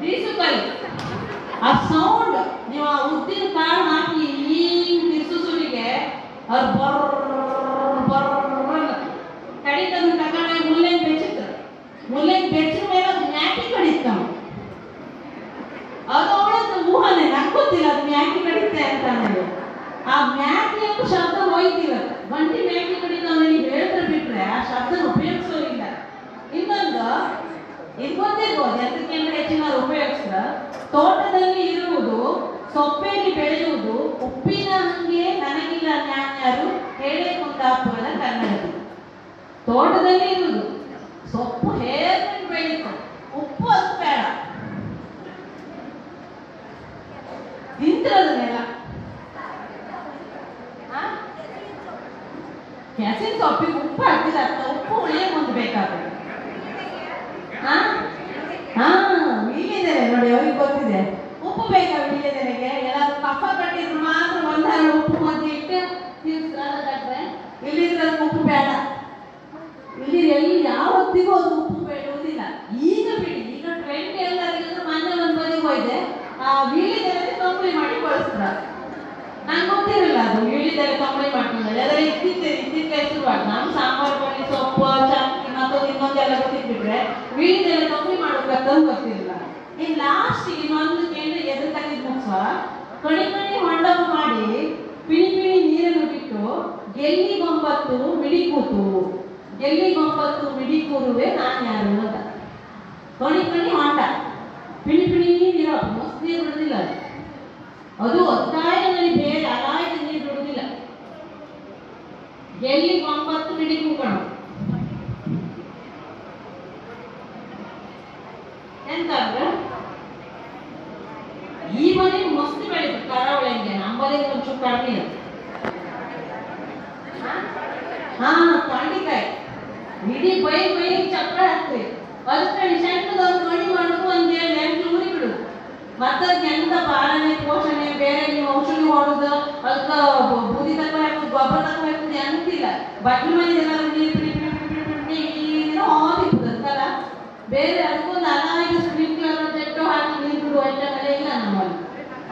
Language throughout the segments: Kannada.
ಬೀಸುಕಲ್ ಆ ಸೌಂಡ್ ನೀವು ಆ ಉದ್ದಿನ ಕಾಳು ಹಾಕಿ ಹಿಂಗ್ ಬಿಸುಸುಲಿಗೆ ಅವ್ರು ಕಡಿತದ ತಗೊಂಡ ಮುಲ್ಲೆನ್ ಬೆಚ್ಚಿತ್ತು. ಮುಲ್ಲೆನ್ ಬೆಚ್ಚಿದ ಮೇಲೆ ಅದು ಮ್ಯಾಕಿ ಕಡಿತ ಅದು ಅವಳದ್ದು ಊಹನೆ ನಂಗೆ ಗೊತ್ತಿಲ್ಲ ಅದು ಮ್ಯಾಕಿ ಕಡಿತೆ ಅಂತ ಹೇಳಿ. ಆ ಮ್ಯಾಕಿ ಅಂತ ಶಬ್ದ ಹೋಯ್ತಿಲ್ಲ, ಗಂಟಿ ಮ್ಯಾಕಿ ಕಡಿತ ನೀವು ಹೇಳ್ತಾರೆ ಬಿಟ್ರೆ ಆ ಶಬ್ದ ಉಪಯೋಗಿಸೋದಿಲ್ಲ. ಇನ್ನೊಂದು ಇದು ಗೊತ್ತಿರ್ಬೋದು ಎಂತಕ್ಕೆ ಅಂದ್ರೆ ಹೆಚ್ಚಿನ ಉಪಯೋಗಿಸ್ರ ತೋಟದಲ್ಲಿ ಇರುವುದು ಸೊಪ್ಪೆಯಲ್ಲಿ ಬೆಳೆಯುವುದು ಉಪ್ಪಿನ ಹಂಗೆ ನನಗಿಲ್ಲ ನ್ಯಾನ್ಯಾರು ಹೇಳೇ ಕುಂದಾಪುರದ ಕನ್ನಡದಲ್ಲಿ. ತೋಟದಲ್ಲಿ ಇರುವುದು ಸೊಪ್ಪು ಹೇಗೆ ಬೆಳೀತು, ಉಪ್ಪು ಅದು ಬೇಡ, ತಿಂತಿರೋದನ್ನೆಲ್ಲ ಕೆಸಿನ ಸೊಪ್ಪಿಗೆ ಉಪ್ಪು ಹಾಕಿದ ಉಪ್ಪು ಉಳಿಯೇ ಮುಂದೆ ಬೇಕಾಗ್ತದೆ. ವೀಳ್ಯದೆಲೆ ನೋಡಿ ಅವ್ರಿಗೆ ಗೊತ್ತಿದೆ ಉಪ್ಪು ಬೇಕಾ ವೀಳ್ಯದೆಲೆಗೆ. ಎಲ್ಲಾದ್ರೂ ಕಫ ಕಟ್ಟಿದ್ರು ಮಾತ್ರ ಒಂದಾರು ಉಪ್ಪು ಮಧ್ಯೆ ಇಟ್ಟು ತಿನ್ಸ್ರೆ ಇಲ್ಲಿದ್ರೆ ಉಪ್ಪು ಬೇಡ. ಇಲ್ಲಿ ಎಲ್ಲಿ ಯಾವತ್ತಿಗೂ ಅದು ಉಪ್ಪು ಬೇಡುವುದಿಲ್ಲ. ಈಗ ಬಿಡಿ, ಈಗ ಟ್ರೆಂಡ್ ಎಲ್ಲರಿಗೂ ಮನೆ ಒಂದು ಬದಿಗೆ ಹೋಯ್ದೆ ಆ ವೀಳ್ಯದೆಲೆ ಕಂಬಳಿ ಮಾಡಿ ಬಳಸ್ತಾರೆ. ನಂಗೆ ಗೊತ್ತಿರಲಿಲ್ಲ ಅದು ವೀಳ್ಯದೆಲೆ ಕಂಬಳಿ ಮಾಡ್ಕೊಂಡ್ರೆ ಅದರ ಇತ್ತಿತ್ತ ಶುರುವಾದ ನಾನು ಸಾಂಬಾರು ಬಳ್ಳಿ ಸೊಪ್ಪು ಚಕ್ಕಿ ಮತ್ತೊಂದು ಇನ್ನೊಂದೆಲ್ಲ ಗೊತ್ತಿಟ್ಬಿಟ್ರೆ ವೀಳ್ಯದೆಲೆ ಕಂಬಳಿ ಮಾಡೋಕ್ಕಂತಂದು ಗೊತ್ತಿರಲಿಲ್ಲ. ಇನ್ನು ಲಾಸ್ಟಿಗೆ ಇನ್ನೊಂದು ಕೇಂದ್ರ ಎದುರು ತಗಿದ್ ಮುಗಿಸುವ ಕಣಿ ಹೊಂಡವು ಮಾಡಿ ಪಿಣಿ ಪಿಣಿ ನೀರನ್ನು ಬಿಟ್ಟು ಗೆಲ್ಲಿಗೊಂಬತ್ತು ಮಿಡಿಕೂತು, ಗೆಲ್ಲಿಗೊಂಬತ್ತು ಮಿಡಿಕೂರುವೆ ನಾನು ಯಾರು ಅಂತ. ಕಣಿ ಹೊಂಡ ಪಿಣಿ ಪಿಣಿ ನೀರು ಮಸ್ತ್ ನೀರು ಬಿಡುದಿಲ್ಲ, ಅದು ಒತ್ತಾಯದಲ್ಲಿ ಬೇರೆ ಅಲಾಯದ ನೀರು ಬಿಡುದಿಲ್ಲ. ಗೆಲ್ಲಿಗೊಂಬತ್ತು ಮಿಡಿಕೂಕಣ ಎಂತಂದ್ರೆ ಈ ಮನೆಗೆ ಮಸ್ತ್ ಬೆಳೆದು ಕರಾವಳಿಗೆ ನಮ್ಮಲ್ಲಿ ಒಂಚೂರು ಕಡಿಮೆ. ತಂಡಿಕಾಯಿ ಇಡೀ ಬೈ ಚಕ್ರ ಹಾಕ್ತೀವಿ, ಅದಕ್ಕೆ ಸಣ್ಣದೊಂದು ಮಣಿ ಮಾಡೋದು ಒಂದು 8 ಊರಿ ಬಿಡುದು. ಮತ್ತೆ ಎಂತ ಪಾಲನೆ ಪೋಷಣೆ ಬೇರೆ ನೀವು ಔಷಧಿ ಹೊಡೋದು ಅದಕ್ಕೆ ಬೂದಿ ತಕ್ಕ ಹಾಕುದು ಗೊಬ್ಬರ ತಕ್ಕ ಹಾಕುದು ಅಂತಿಲ್ಲ. ಬಟ್ಲು ಮನೆ ಏನಾದ್ರು ನೀರು ಏನೋ ಹೋಗಿರ್ತದಲ್ಲ ಬೇರೆ ಅದಕ್ಕೊಂದು ಅನಾಗಿ ಸ್ಪ್ರಿಂಕ್ಲರ್ ಜೆಟ್ಟು ಹಾಕಿ ನೀರು ಬಿಡುವ ಐಟಮೆಲ್ಲ ಇಲ್ಲ ನಮ್ಮಲ್ಲಿ.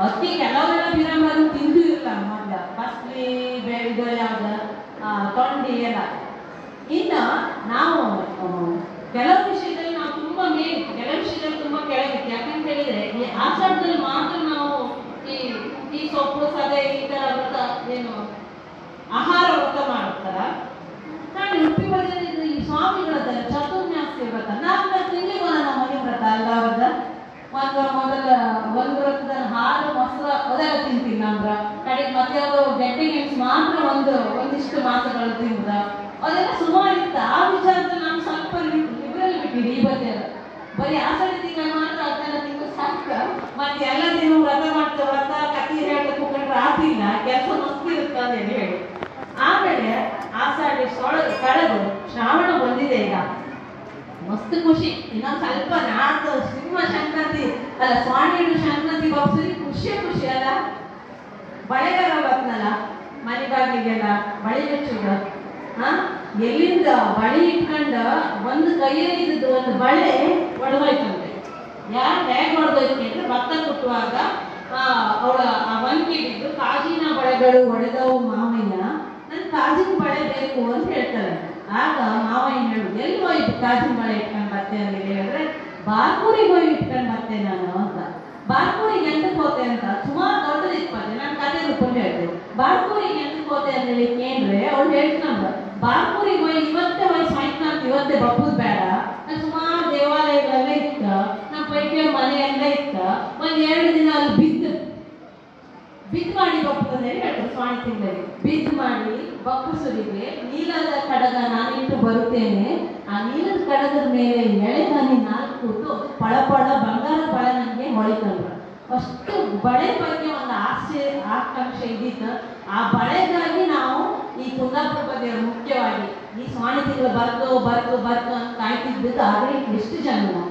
ಅದಕ್ಕೆ ಕೆಲವರೆಲ್ಲ ಬಿರಂಬರು ತಿಂದು ಇರಲ್ಲ ಮೊದಲ ಬಸ್ಲಿ ಇದು ಯಾವ್ದು ತೊಂಡಿ ಎಲ್ಲ. ಇನ್ನು ನಾವು ಕೆಲವು ವಿಷಯದಲ್ಲಿ ನಾವು ತುಂಬಾ ಮೇಲ್, ಕೆಲವು ವಿಷಯದಲ್ಲಿ ತುಂಬಾ ಕೆಳಗಿತ್ತು. ಯಾಕಂತ ಹೇಳಿದ್ರೆ ಈ ಆಷಾಢದಲ್ಲಿ ಮಾತ್ರ ನಾವು ಈ ಸೊಪ್ಪು ಸದೆ ಈ ತರ ವ್ರತ ಏನು ಆಹಾರ ವ್ರತ ಮಾಡ್ತಾರ. ನಾನು ಉಡುಪಿ ಬದಿಯಲ್ಲಿ ಈ ಸ್ವಾಮಿಗಳದ್ದೆಲ್ಲ ಚತುರ್ಮಾಸ್ಯ ವ್ರತ 4 ತಿಂಗಳಿಗೆ ನಮ್ಮ ಮನೆ ವ್ರತ ಅಲ್ಲ ಅವ್ರದ. ಒಂದು ವ್ರತದ ಹಾಲು ಮೊಸರು ಅದೆಲ್ಲ ತಿಂತೀನಿ ನಮ್ರ ಕಡೆಗೆ. ಮತ್ತೆ ಅವರು ಗೆಡ್ಡೆ ಗೆಣಸು ಮಾತ್ರ ಒಂದಿಷ್ಟು ಮಾಸಗಳು ತಿಂದ ಅದೆಲ್ಲ ಸುಮಾರು ಇತ್ತು. ಆ ವಿಚಾರದಲ್ಲಿ ನಾನು ಸ್ವಲ್ಪ ಲಿಬ್ರಲ್ ಬಿಟ್ಟಿರಿ. ಈ ಬಗ್ಗೆ ಬರೀ ಆಷಾಢ ತಿಂಗಳು ಮಾತ್ರ ಅದೆಲ್ಲ ತಿಂಗಳು ಸಾಕು. ಮತ್ತೆ ಎಲ್ಲ ದಿನ ವ್ರತ ಮಾಡ್ತಾ ವ್ರತ ಕತ್ತಿ ಹೇಳ್ತಾ ಕೂತ್ಕೊಂಡ್ರೆ ಆಗ್ತಿಲ್ಲ, ಕೆಲಸ ಮಸ್ತ್ ಇರುತ್ತೆ ಅಂತ ಹೇಳಿ. ಆಮೇಲೆ ಆಷಾಢ ಕಳೆದು ಶ್ರಾವಣ ಬಂದಿದೆ ಈಗ, ಮಸ್ತ್ ಖುಷಿ. ಇನ್ನೊಂದು ಸ್ವಲ್ಪ ನಾಡ್ದು ಸಿಂಹ ಸಂಕ್ರಾಂತಿ ಅಲ್ಲ ಸ್ವಾಮಿಡು ಸಂಕ್ರಾಂತಿ ಬಗ್ಸರಿ ಖುಷಿ ಅಲ್ಲ. ಬಳೆಗಾರ ಬರ್ತನಲ್ಲ ಮನೆ ಬಾಗಿಲಿಗೆಲ್ಲ ಬಳಿ ಬೆಚ್ಚುಗ ಎಲ್ಲಿಂದ ಬಳಿ ಇಟ್ಕೊಂಡ ಒಂದು ಕೈಯಲ್ಲಿ ಇದ್ದದ್ದು ಒಂದು ಬಳೆ ಒಡೆದೋಯ್ತಂತೆ. ಯಾರು ಹೇಗೆ ಹೊಡೆದೋಯ್ತು ಅಂದ್ರೆ ಭತ್ತ ಕುಟ್ಟುವಾಗ ಅವಳ ಆ ವಂಕಿ ಬಿದ್ದು ಕಾಜಿನ ಬಳೆಗಳು ಒಡೆದವು ಮಾವಯ್ಯ, ನನ್ ಕಾಜಿನ ಬಳೆ ಬೇಕು ಅಂತ ಹೇಳ್ತಾರೆ. ಆಗ ಮಾವಯ್ಯ ಹೇಳುದು ಎಲ್ಲಿ ಹೋಯ್ತು ಕಾಜಿನ ಬಳೆ ಇಟ್ಕೊಂಡು ಬರ್ತೆ ಅಂತ ಹೇಳಿದ್ರೆ ಬಾರ್ಕೂರಿಗೆ ಹೋಗಿ ಇಟ್ಕೊಂಡು ಬರ್ತೆ ನಾನು ಅಂತ. ಬಾರ್ಕೂರಿಗೆ ಎಂತಕ್ಕೆ ಹೋತೆ ಅಂತ ಸುಮಾರು ದೊಡ್ಡದಿಪ್ಪತ್ತೆ ನಾನು ಕತೆ ರೂಪಲ್ಲಿ ಹೇಳ್ತೇವೆ. ಬಾರ್ಕೂರಿಗೆ ಎಂತಕ್ಕೆ ಹೋತೆ ಅಂತ ಹೇಳಿ ಕೇಂದ್ರೆ ಅವ್ಳು ಹೇಳ್ತಾನ ಬಾರ್ಕೂರಿಗೆ ಹೋಗಿ ಇವತ್ತೇ ಹೋಗಿ ಸಾಯಂಕಾಲ ಇವತ್ತೇ ಬಪ್ಪುದು ಬೇಡ, ನಾನು ಸುಮಾರು ದೇವಾಲಯಗಳೆಲ್ಲ ಇತ್ತ, ನಮ್ಮ ಪೈಕಿ ಮನೆ ಎಲ್ಲ ಇತ್ತ, 1-2 ದಿನ ಅಲ್ಲಿ ಬಿದ್ದು ಮಾಡಿ ಬಪ್ಪುತ್ತದೆ ಹೇಳ್ತಾರೆ ಸ್ವಾಮಿ ತಿಂಗಳಿಗೆ. ಬಿದ್ದು ಮಾಡಿ ಬಪ್ಪುಸುರಿಗೆ ನೀಲದ ಕಡಗ ನಾನಿಟ್ಟು ಬರುತ್ತೇನೆ, ಆ ನೀಲದ ಕಡಗದ ಮೇಲೆ ಎಳೆದಾನಿ 4 ಕೂತು ಪಳಪಳ ಬಂಗಾರ ಬಳೆ ನನಗೆ ಹೊಳಿತಂದ್ರು. ಅಷ್ಟು ಬಳೆ ಬಗ್ಗೆ ಒಂದು ಆಕಾಂಕ್ಷೆ ಇದ್ದಿತ್ತು. ಆ ಬಳೆಗಾಗಿ ನಾವು ಈ ಕುಂದಾಪುರ ಬಗ್ಗೆ ಮುಖ್ಯವಾಗಿ ಈ ಸ್ವಾಮಿ ತಿಂಗಳು ಬರ್ತು ಅಂತ ಕಾಯ್ತಿದ್ದದ್ದು. ಆದರೆ ಎಷ್ಟು ಜನ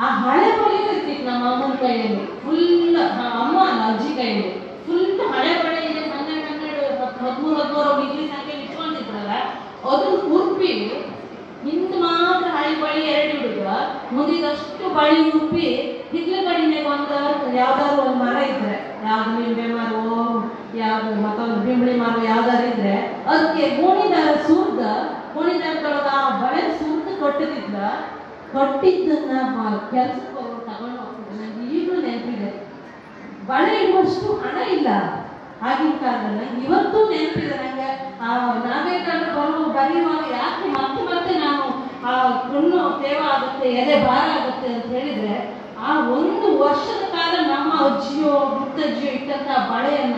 ಆ ಹಳೆ ಬಳೆಗೂ ಇರ್ತಿತ್ತು ನಮ್ಮ ಅಮ್ಮನ ಕೈಯಲ್ಲಿ ಫುಲ್, ಅಮ್ಮ ಅಲ್ಲ ಅಜ್ಜಿ ಕೈಯಲ್ಲಿ ಫುಲ್ ಹಳೆ ಬಳೆ ಇದೆ. 12-13 ಡಿಗ್ರಿ ಸಂಖ್ಯೆ ಇಟ್ಕೊಂಡಿದ್ರಲ್ಲ ಅದನ್ನು ಉರುಪಿ ಹಿಂದ್ ಮಾತ್ರ ಹಳೆ ಬಳಿ 2 ಹುಡುಗ ಮುಂದಿದಷ್ಟು ಬಳಿ ಉರುಪಿ ಹಿತ್ಲ ಕೆಲಸಕ್ಕೆ ಹೋಗೋರು ತಗೊಂಡು ಹೋಗ್ತಿದ್ದೆ. ನನಗೆ ಈಗಲೂ ನೆನಪಿದೆ. ಬಳೆ ಇಡುವಷ್ಟು ಹಣ ಇಲ್ಲ ಆಗಿನ ಕಾಲದಲ್ಲಿ. ಇವತ್ತು ನೆನಪಿದೆ ನನಗೆ. ನಾವೇನಾದ್ರೂ ಬರೆಯುವಾಗ ಯಾಕೆ ಮತ್ತೆ ಮತ್ತೆ ನಾನು ಕಣ್ಣು ತೇವ ಆಗುತ್ತೆ, ಎದೆ ಭಾರ ಆಗುತ್ತೆ ಅಂತ ಹೇಳಿದ್ರೆ, ಆ ಒಂದು ವರ್ಷದ ಕಾಲ ನಮ್ಮ ಅಜ್ಜಿಯೋ ಮುತ್ತಜ್ಜಿಯೋ ಇಟ್ಟಂತ ಬಳೆಯನ್ನ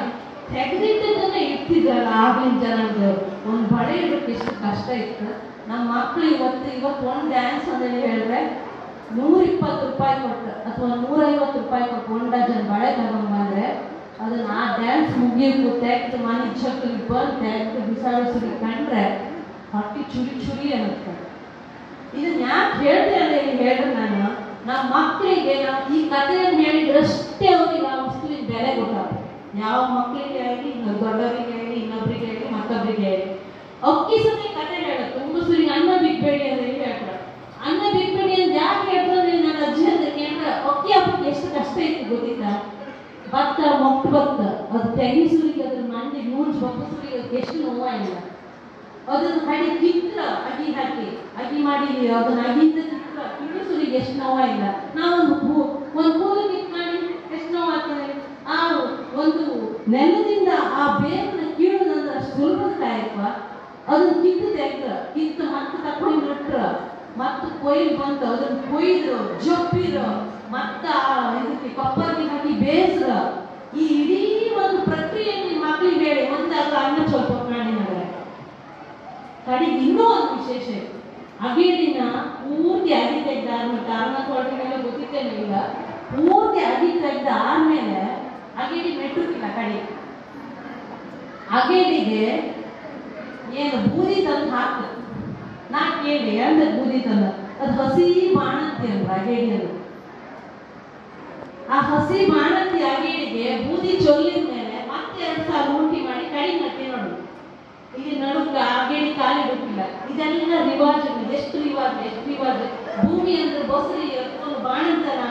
ತೆಗೆದಿಟ್ಟದನ್ನ ಇಡ್ತಿದ್ರಲ್ಲ ಆಗಿನ ಜನದ್ದು. ಒಂದು ಬಳೆ ಇಡೋಕೆ ಎಷ್ಟು ಕಷ್ಟ ಇತ್ತು. ನಮ್ಮ ಮಕ್ಕಳು ಇವತ್ತು ಒಂದು ಡ್ಯಾನ್ಸ್ ಅಂತ ಹೇಳಿದ್ರೆ 120 ರೂಪಾಯಿ ಕೊಟ್ಟು ಅಥವಾ 150 ರೂಪಾಯಿ ಕೊಟ್ಟು 1 ಡಜನ್ ಬಳೆ ತಗೊಂಡ್ಬಂದ್ರೆ ಅದನ್ನ ಆ ಡ್ಯಾನ್ಸ್ ಮುಗಿಯಕ್ಕೂ ತೆಗೆದು ಮನೆ ಚಕ್ಕಲಿ ಬಂದು ತೆಗೆದು ಬಿಸಾಡಿಸಿ ಕಂಡ್ರೆ ಹೊಟ್ಟೆ ಚುರಿ ಅನ್ನುತ್ತೆ. ಇದನ್ನ ಯಾಕೆ ಹೇಳ್ತೇನೆ ಅಂತ ಹೇಳಿದ್ರೆ, ನಮ್ಮ ಮಕ್ಕಳಿಗೆ ನಾವು ಈ ಕಥೆಯನ್ನು ಹೇಳಿದ್ರಷ್ಟೇ ಅವ್ರಿಗೆ ಆ ವಸ್ತುವಿನ ಬೆಲೆ ಗೊತ್ತಾಗುತ್ತೆ. ಯಾವ ಮಕ್ಕಳಿಗೆ ಆಗಲಿ, ದೊಡ್ಡವರಿಗೆ ಆಗಲಿ, ಇನ್ನೊಬ್ಬರಿಗೆ ಆಗಲಿ, ಮತ್ತೊಬ್ಬರಿಗೆ ಆಗಲಿ. ಅಕ್ಕಿ ಸತಿ ಕಥೆ ಹೇಳುತ್ತೆ. ಹುಂಗಸರಿಗೆ ಅನ್ನ ಬಿಟ್ಬೇಡಿ ಅಂತ ಹೇಳಿ ಹೇಳ್ತಾರೆ. ಅನ್ನ ಬಿಟ್ಬೇಡಿ ಅಂತ ಯಾಕೆ ಹೇಳ್ತಾರೆ? ನನ್ನ ಅಜ್ಜಿ ಅಂತ ಕೇಳಿದ್ರೆ ಅಕ್ಕಿ ಹಬ್ಬಕ್ಕೆ ಎಷ್ಟು ಕಷ್ಟ ಇತ್ತು ಗೊತ್ತಿತ್ತಾ? ಭತ್ತ ಮೊಟ್ಟು ಭತ್ತ ಅದು ತೆಗಿಸುರಿಗೆ ಅದ್ರ ಮಂಡಿ ನೂರು ಬಪ್ಪಸುರಿಗೆ ಅದಕ್ಕೆ ಎಷ್ಟು ನೋವಾಗಿಲ್ಲ. ಅದನ್ನು ಕಡಿ ಕಿತ್ರ ಅಗಿ ಹಾಕಿ ಅಗಿ ಮಾಡಿ ಅದನ್ನ ಅಗಿಂದ ಕಿತ್ರ ಕಿಡಿಸುರಿಗೆ ಎಷ್ಟು ನೋವಾಗಿಲ್ಲ. ನಾವೊಂದು ಕೂಲು ಕಿತ್ ಮಾಡಿ ಎಷ್ಟು ನೋವಾಗ್ತದೆ. ಆ ಒಂದು ನೆಲದಿಂದ ಆ ಬೇರನ್ನ ಕೀಳುದಂದ್ರೆ ಅಷ್ಟು ಸುಲಭದ ಕಾಯಪ್ಪ. ಅದನ್ನ ಕಿತ್ತು ಮತ್ತೆ ತಕೊಂಡು ನಟ್ರ ಮತ್ತೆ ಕೊಯ್ಲು ಬಂತು. ಅದನ್ನ ಕೊಯ್ದ್ರು, ಜಪ್ಪಿರು, ಮತ್ತ ಇದಕ್ಕೆ ಕೊಪ್ಪರಿಗೆ ಹಾಕಿ ಬೇಯಿಸ್ರ. ಈ ಇಡೀ ಒಂದು ಪ್ರಕ್ರಿಯೆ ನಿಮ್ಮ ಮಕ್ಕಳಿಗೆ ಹೇಳಿ ಒಂದಾಗ ಅನ್ನ ಸ್ವಲ್ಪ ಮಾಡಿದ್ದಾರೆ. ಕಡೆಗೆ ಇನ್ನೂ ಒಂದು ವಿಶೇಷ ಇತ್ತು. ಅಗೇಡಿನ ಪೂರ್ತಿ ಅಗಿ ತೆಗೆದ ಆದ್ಮೇಲೆ ಅನ್ನ ಕೊಟ್ಟಿಗೆಲ್ಲ ಗೊತ್ತಿತ್ತೇನೆ ಇಲ್ಲ. ಪೂರ್ತಿ ಅಗಿ ತೆಗೆದ ಆದ್ಮೇಲೆ ಅಗೇಡಿ ಮೆಟ್ಟುಕಿಲ್ಲ. ಕಡೆ ಅಗೇಡಿಗೆ ಏನು ಬೂದಿ ತಂದು ಹಾಕ ನಾ ಕೇಳಿ ಅಂದ ಬೂದಿ ತಂದ ಅದು ಹಸಿ ಬಾಣಂತಿ ಅಂದ್ರ ಅಗೇಡಿಯಲ್ಲಿ. ಆ ಹಸಿ ಬಾಣಂತಿ ಅಗೇಡಿಗೆ ಬೂದಿ ಚೊಲ್ಲಿದ ಮೇಲೆ ಮತ್ತೆ 2 ಸಾಲ ಊಟಿ ಮಾಡಿ ಕಡಿ ನಟ್ಟಿ ನೋಡು. ಇಲ್ಲಿ ನಡುಕ ಅಗೇಡಿ ಕಾಲಿ ಬಿಟ್ಟಿಲ್ಲ. ಇದೆಲ್ಲ ರಿವಾಜ್. ಎಷ್ಟು ರಿವಾಜ್. ಭೂಮಿ ಅಂದ್ರೆ ಬಸರಿ ಎತ್ಕೊಂಡು ಬಾಣಂತನ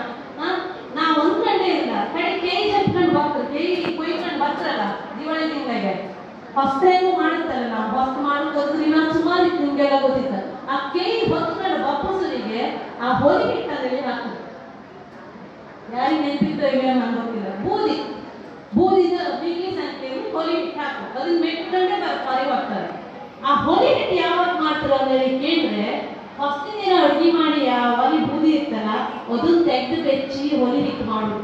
ನಾ ಒಂದ್ ಗಂಟೆ ಇಲ್ಲ ಕಡೆ ಕೈ ಚಪ್ಕೊಂಡು ಬರ್ತದೆ. ಕೈ ಕೊಯ್ಕೊಂಡು ಬರ್ತಾರಲ್ಲ ದಿವಾಳಿ ತಿಂಗಳಿಗೆ ಫಸ್ಟ್ ಟೈಮು ಮಾಡುತ್ತಲ್ಲ. ನಾವು ಫಸ್ಟ್ ಮಾಡೋದು ನಾನು ಸುಮಾರು ಇತ್ತು, ನಿಮ್ಗೆಲ್ಲ ಗೊತ್ತಿತ್ತು. ಆ ಕೈ ಹೊತ್ಕೊಂಡು ಬಪ್ಪಸರಿಗೆ ಆ ಹೊಲಿ ಹಿಟ್ಟಲ್ಲಿ ಹಾಕ್ತದೆ. ಯಾರಿಗೆ ನೆನಪಿತ್ತೋ ಇಲ್ಲ ನಂಗೆ ಗೊತ್ತಿಲ್ಲ. ಬೂದಿದ ಬಿಗಿ ಸಂಖ್ಯೆಯಲ್ಲಿ ಹೊಲಿ ಹಿಟ್ಟು ಹಾಕು. ಅದನ್ನ ಮೆಟ್ಕೊಂಡೆ ಪಾರಿ ಹೋಗ್ತಾರೆ. ಆ ಹೊಲಿ ಹಿಟ್ಟು ಯಾವಾಗ ಮಾಡ್ತಾರೆ ಅಂತ ಹೇಳಿ ಕೇಳಿದ್ರೆ, ಫಸ್ಟ್ ದಿನ ಅಡುಗೆ ಮಾಡಿ ಆ ಒಲಿ ಬೂದಿ ಇರ್ತಲ್ಲ ಅದನ್ನ ತೆಗೆದು ಬೆಚ್ಚಿ ಹೊಲಿ ಹಿಟ್ಟು ಮಾಡು.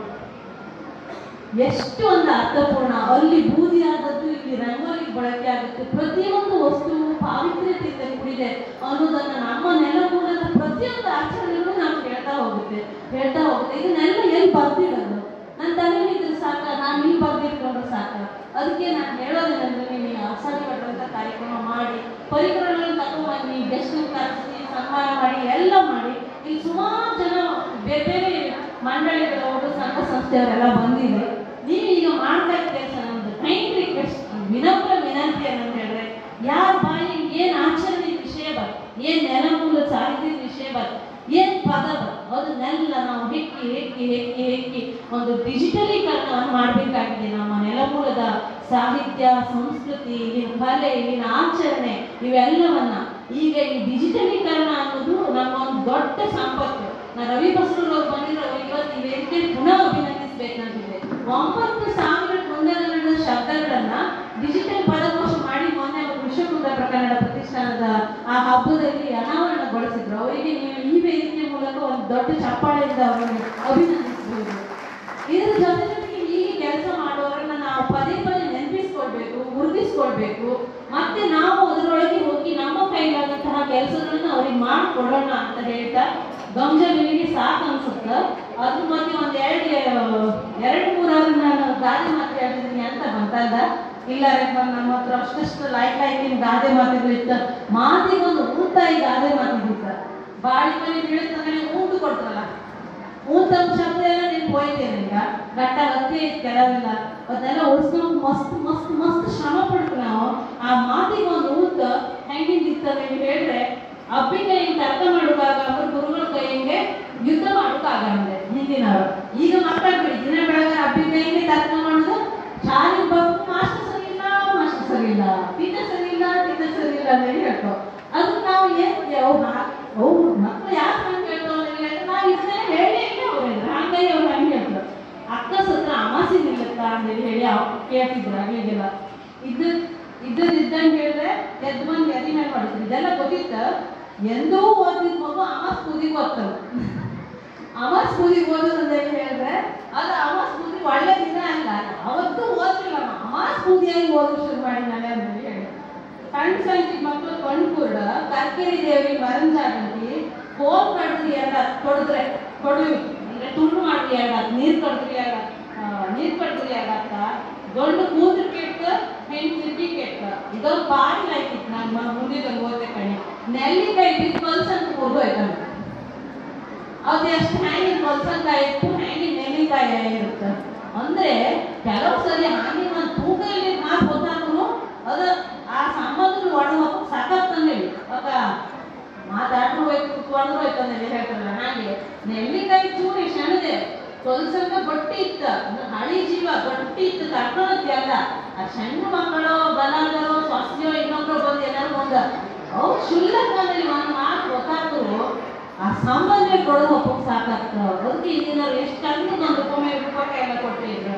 ಎಷ್ಟು ಒಂದು ಅರ್ಥಪೂರ್ಣ. ಅಲ್ಲಿ ಬೂದಿ ಆದದ್ದು ಇಲ್ಲಿ ರಂಗೋಲಿಗೆ ಬಳಕೆ ಆಗುತ್ತೆ. ಪ್ರತಿಯೊಂದು ವಸ್ತು ಪಾವಿತ್ರ್ಯತೆಯಿಂದ ಕೂಡಿದೆ ಅನ್ನೋದನ್ನ ನಮ್ಮ ನೆಲಮೂಲದ ಪ್ರತಿಯೊಂದು ಆಚರಣೆಗಳು ನಾವು ಹೇಳ್ತಾ ಹೋಗುತ್ತೆ. ಇದನ್ನೆಲ್ಲ ಎಲ್ಲಿ ಬರ್ದಿಡೋದು? ನನ್ನ ತಲೆಯಲ್ಲಿ ಇದ್ರೆ ಸಾಕ, ನಾನು ಇಲ್ಲಿ ಬರ್ದಿಟ್ಕೊಂಡ್ರೆ ಸಾಕ. ಅದಕ್ಕೆ ನಾನು ಹೇಳೋದೇನಂದ್ರೆ, ನೀವು ಆಷಾಢಿ ಕಟ್ಟುವಂಥ ಕಾರ್ಯಕ್ರಮ ಮಾಡಿ ಪರಿಕರಗಳನ್ನು ತಗೊಂಡ್ಬನ್ನಿ, ಗೆಸ್ಟ್ ಕರೆಸಿ ಸನ್ಮಾನ ಮಾಡಿ ಎಲ್ಲ ಮಾಡಿ. ಇಲ್ಲಿ ಸುಮಾರು ಜನ ಬೇರೆ ಬೇರೆ ಮಂಡಳಿಗಳವರು ಸಂಘ ಸಂಸ್ಥೆಯವರೆಲ್ಲ ಬಂದಿದೆ. ನೀವು ಈಗ ಮಾಡ್ತಾ ಇದ್ದ ಕೆಲಸ ನಮ್ದು ಕೈಂಡ್ ರಿಕ್ವೆಸ್ಟ್, ವಿನಮ್ರ ವಿನಂತಿ ಏನಂತ ಹೇಳಿದ್ರೆ, ಯಾರ ಬಾಯಿ ಏನ್ ಆಚರಣೆ ವಿಷಯ ಬರ್, ಏನ್ ನೆಲಮೂಲ ಸಾಹಿತ್ಯದ ವಿಷಯ ಬರ್, ಏನ್ ಪದ ಬರ್, ಅದನ್ನೆಲ್ಲ ನಾವು ಹೆಕ್ಕಿ ಒಂದು ಡಿಜಿಟಲೀಕರಣವನ್ನು ಮಾಡಬೇಕಾಗಿದೆ. ನಮ್ಮ ನೆಲಮೂಲದ ಸಾಹಿತ್ಯ, ಸಂಸ್ಕೃತಿ, ಇಲ್ಲಿನ ಕಲೆ, ಇಲ್ಲಿನ ಆಚರಣೆ ಇವೆಲ್ಲವನ್ನ ಈಗ ಈ ಡಿಜಿಟಲೀಕರಣ ಅನ್ನೋದು ನಮ್ಮ ಒಂದು ದೊಡ್ಡ ಸಂಪತ್ತು. ನಾ ರವಿ ಬಸರೂರವ್ರು ಬಂದಿರೋ ಇವತ್ತು ಈ ವೇದಿಕೆ ಪುನಃ ಅಭಿನಂದಿಸಬೇಕಂತಿದೆ. 9,112 ಶಬ್ದಗಳನ್ನ ಡಿಜಿಟಲ್ ಪದಕೋಶ ಮಾಡಿ ಮೊನ್ನೆ ವಿಶ್ವಕುಂದಾಪುರ ಕನ್ನಡ ಪ್ರತಿಷ್ಠಾನದ ಆ ಹಬ್ಬದಲ್ಲಿ ಅನಾವರಣಗೊಳಿಸಿದ್ರು. ಅವರಿಗೆ ನೀವು ಈ ವೇದಿಕೆ ಮೂಲಕ ಒಂದು ದೊಡ್ಡ ಚಪ್ಪಾಳೆಯಿಂದ ಅವರನ್ನು ಅಭಿನಂದಿಸಬಹುದು. ಇದರ ಜೊತೆಗೆ ಈ ಕೆಲಸ ಮಾಡುವವರನ್ನ ನಾವು ಪದೇ ನೆನಪಿಸ್ಕೊಳ್ಬೇಕು, ಗುರುತಿಸ್ಕೊಳ್ಬೇಕು. ಮತ್ತೆ ನಾವು ಅದರೊಳಗೆ ಹೋಗಿ ನಮ್ಮ ಕೈಲಾದಂತಹ ಕೆಲಸಗಳನ್ನ ಅವ್ರಿಗೆ ಮಾಡಿಕೊಡೋಣ ಅಂತ ಹೇಳ್ತಾ ಗಂಜಲಿಗೆ ಸಾಕು ಅನ್ಸುತ್ತ. ಅದ್ರ ಮಧ್ಯೆ ಒಂದ್ ಎರಡು ಮೂರಾರು ನಾನು ಗಾದೆ ಮಾತು ಹೇಳ್ತಿದ್ದೀನಿ ಅಂತ ಬಂತಲ್ಲ. ಇಲ್ಲ ನಮ್ಮ ಹತ್ರ ಅಷ್ಟಷ್ಟು ಲೈಕ್ ಗಾದೆ ಮಾತುಗಳು ಇತ್ತ. ಮಾತಿಗೊಂದು ಊತಾಯಿ ಗಾದೆ ಮಾತಿದ್ದ. ಬಾಳಿ ಮನೆ ಬೀಳುತ್ತಂದ್ರೆ ಊಟ ಕೊಡ್ತಾರಲ್ಲ, ಊಟದ ಶಬ್ದ ಎಲ್ಲ ನೀನು ಹೋಯ್ತೇನೆ. ಈಗ ಗಟ್ಟ ಹತ್ತಿ ಕೆಲವೆಲ್ಲ ಅದನ್ನೆಲ್ಲ ಉಳಿಸ್ಕೊಂಡು ಮಸ್ತ್ ಶ್ರಮ ಪಡ್ತು ನಾವು. ಆ ಮಾತಿಗೊಂದು ಊಟ ಹೆಂಗಿಂದಿತ್ತ ನೀವು ಹೇಳಿದ್ರೆ, ಅಬ್ಬಿಗೆ ಹಿಂಗೆ ಅರ್ಥ ಮಾಡೋಕ್ಕಾಗ ಅವ್ರ ಗುರುಗಳ ಕೈಯಿಂದ ಯುದ್ಧ ಮಾಡೋಕ್ಕಾಗಂದೆ ಹಿಂದಿನವರು. ಈಗ ಮಾತಾಡ್ಬೇಡಿ, ದಿನ ಬೆಳಗ್ಗೆ ಅಬ್ಬಿಗೆ ಕೈಯಿಂದ ತರ್ಕ ಮಾಡೋದು. ಶಾಲೆಗೆ ಬಂದು ಮಾಸ್ಟರ್ ಸರಿ ಇಲ್ಲ, ಟೀಚರ್ ಸರಿ ಇಲ್ಲ ಅಂತ ಹೇಳ್ತಾವ. ಅದು ನಾವು ಏನ್ ಮಕ್ಕಳು ಯಾಕೆ ಹಂಗೆ ಹೇಳ್ತಾವ ನಾವು ಇದನ್ನೇ ಹೇಳಿ ಅಂತೇಳಿ ಹೇಳಿ ಕೇಳ್ತಿದ್ರು ಆಗ್ಲಿಗೆಲ್ಲ. ಇದ್ದಂಗೆ ಹೇಳಿದ್ರೆ ಎದ್ದು ಬಂದು ಎದಿ ಮೇಲೆ ಮಾಡಿದ್ರು. ಇದೆಲ್ಲ ಗೊತ್ತಿತ್ತ. ಎಂದೂ ಓದಿದ ಮಗು ಅಮಾಸ್ ಪೂದಿಗೆ ಓದ್ತವೆ. ಅಮಾಸ್ ಪೂದಿಗೆ ಓದೋದು ಅಂತ ಹೇಳಿದ್ರೆ ಅದು ಅಮಾಸ್ ಪೂದಿ ಒಳ್ಳೆ ದಿನ ಅಲ್ಲ, ಅವತ್ತು ಓದಿಲ್ಲ. ಅಮಾಸ್ ಪೂದಿಯಾಗಿ ಓದೋದು ಶುರು ಮಾಡಿ ನಾನೇ ಅಂತ ಹೇಳಿ ಸಣ್ಣ ಸಣ್ಣ ಮಕ್ಕಳು ಕೊಂಡ್ಕೂಡ ಕರ್ಕೇರಿ ದೇವಿ ಮರಂಜಾಗಂತಿ ಹೋಲ್ ಕಡಿದ್ರಿ ಎಲ್ಲ ಕೊಡ್ವಿ ಅಂದ್ರೆ ತುಂಡು ಮಾಡಿದ್ರಿ ಆಗಾತ, ನೀರು ಕಡಿದ್ರಿ ಆಗಾತ, ದೊಡ್ಡ ಕೂತು ಕೆಟ್ಟ ಹೆಣ್ಣು ತಿರ್ಗಿ ಕೆಟ್ಟ. ಇದೊಂದು ಬಾರಿ ಆಯ್ತಿತ್ತು. ನಾನು ಮುಂದಿನ ಓದೆ ಕಣೆ ನೆಲ್ಲಿಕಾಯಿ ಬಿದ್ದು ಕಲ್ಸಂತ ಹೋಗೋಯ್ತಾನೆ. ಅದು ಎಷ್ಟು ಹ್ಯಾಂಗಿ ಕಲ್ಸಂಕಾಯಿ ಇತ್ತು, ಹ್ಯಾಂಗಿ ನೆಲ್ಲಿಕಾಯಿ ಇರುತ್ತೆ. ಅಂದ್ರೆ ಕೆಲವು ಸರಿ ಹಾಗೆ ಒಂದು ತೂಕಲ್ಲಿ ಮಾತು ಗೊತ್ತಾದ್ರು ಅದು ಆ ಸಂಬಂಧ ಒಡಬೇಕು ಸಾಕತ್ತಂದೇಳಿ ಅವಾಗ ಮಾತಾಡ್ರು ಹೋಯ್ತು ಕುತ್ಕೊಂಡ್ರು ಹೋಯ್ತಂದೇಳಿ ಹೇಳ್ತಾರಲ್ಲ ಹಾಗೆ. ನೆಲ್ಲಿಕಾಯಿ ಚೂರಿ ಸಣ್ಣದೆ ಕೊಲ್ಸಂಗ ಬಟ್ಟಿ ಇತ್ತ, ಹಳಿ ಜೀವ ಬಟ್ಟಿ ಇತ್ತು ಕರ್ಕೊಂಡತ್ತಿ ಅಲ್ಲ. ಆ ಸಣ್ಣ ಮಕ್ಕಳು ಬಲಾದರೋ ಸ್ವಸ್ಯೋ ಇನ್ನೊಬ್ರು ಬಂದು ಏನಾದ್ರು ಒಂದು ಅವ್ರು ಶುಲ್ಲಕದಲ್ಲಿ ಒಂದು ಮಾತು ಗೊತ್ತಾದ್ರು ಆ ಸಂಬಂಧ ಕೊಡೋ ಒಪ್ಪಕ್ಕೆ ಸಾಕಾಗ್ತದೆ. ಅದಕ್ಕೆ ಇಂದಿನವ್ರು ಎಷ್ಟು ಚಂದ ಒಂದು ರೂಪಾಯಿ ಎಲ್ಲ ಕೊಟ್ಟಿದ್ರು.